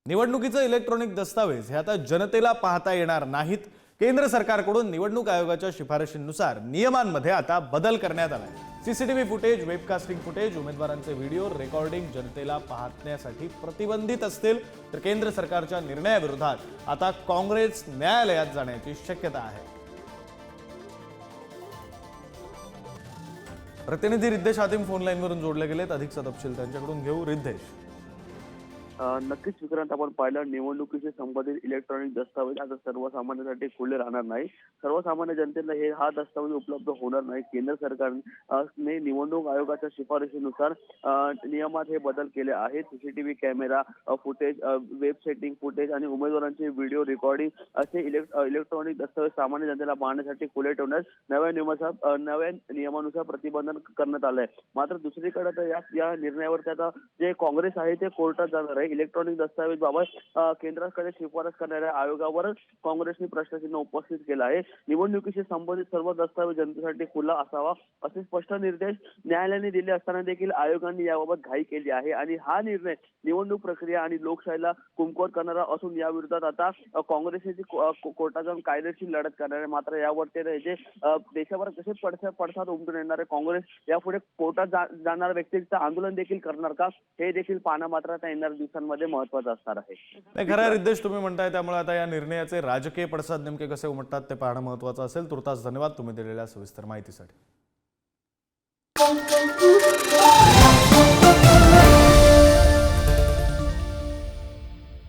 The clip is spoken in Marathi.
निवडणुकीचे इलेक्ट्रॉनिक दस्तावेज हे आता जनतेला पाहता येणार नाहीत। केंद्र सरकारकडून निवडणूक आयोगाच्या शिफारशींनुसार नियमांमध्ये आता बदल करण्यात आलाय। सीसीटीव्ही फुटेज, वेबकास्टिंग फुटेज, उमेदवारांचे व्हिडिओ रेकॉर्डिंग जनतेला पाहण्यासाठी प्रतिबंधित असतील। तर केंद्र सरकारच्या निर्णयाविरोधात आता काँग्रेस न्यायालयात जाण्याची शक्यता आहे। प्रतिनिधी रिद्धेश हातीम फोन लाईनवरून जोडले गेलेत। अधिकचा तपशील त्यांच्याकडून घेऊ। रिद्धेश, नक्कीच विक्रांत, आपण पाहिलं निवडणुकीशी संबंधित इलेक्ट्रॉनिक दस्तावेज आता सर्वसामान्यांसाठी खुले राहणार नाही। सर्वसामान्य जनतेला हा दस्तावेज उपलब्ध होणार नाही। केंद्र सरकारने निवडणूक आयोगाच्या शिफारशीनुसार नियमात हे बदल केले आहेत। CCTV camera footage, web setting footage आणि उमेदवारांचे व्हिडिओ रेकॉर्डिंग असे इलेक्ट्रॉनिक दस्तावेज सामान्य जनतेला पाहण्यासाठी खुले ठेवण्यास नव्या नियमानुसार प्रतिबंधन करण्यात आलंय। मात्र दुसरीकडे तर या निर्णयावर आता जे काँग्रेस आहे ते कोर्टात जाणार आहे। इलेक्ट्रॉनिक दस्तावेज बाबत केंद्राकडे शिफारस करणाऱ्या आयोगावर काँग्रेसने प्रश्नचिन्ह उपस्थित केला आहे। निवडणुकीशी संबंधित सर्व दस्तावेज जनतेसाठी खुला असावा असे स्पष्ट निर्देश न्यायालयाने दिले असताना देखील आयोगाने याबाबत घाई केली आहे आणि हा निर्णय निवडणूक प्रक्रिया आणि लोकशाहीला कमकुवत करणारा असून या विरोधात आता काँग्रेसने कोर्टात जाऊन कायदेशीर लढत करणार आहे। मात्र यावरती जे देशावर कसे पडसाद उमटून येणारे काँग्रेस यापुढे कोर्टात जाणाऱ्या व्यक्तीचं आंदोलन देखील करणार का, हे देखील पाहणं मात्र आता येणाऱ्या दिवसांमध्ये महत्त्वाचं असणार आहे। खरं रिद्धेश, तुम्ही म्हणताय त्यामुळे आता या निर्णयाचे राजकीय पडसाद नेमके कसे उमटतात ते पाहणं महत्त्वाचं असेल। तुर्तास धन्यवाद तुम्ही दिलेल्या सविस्तर माहितीसाठी।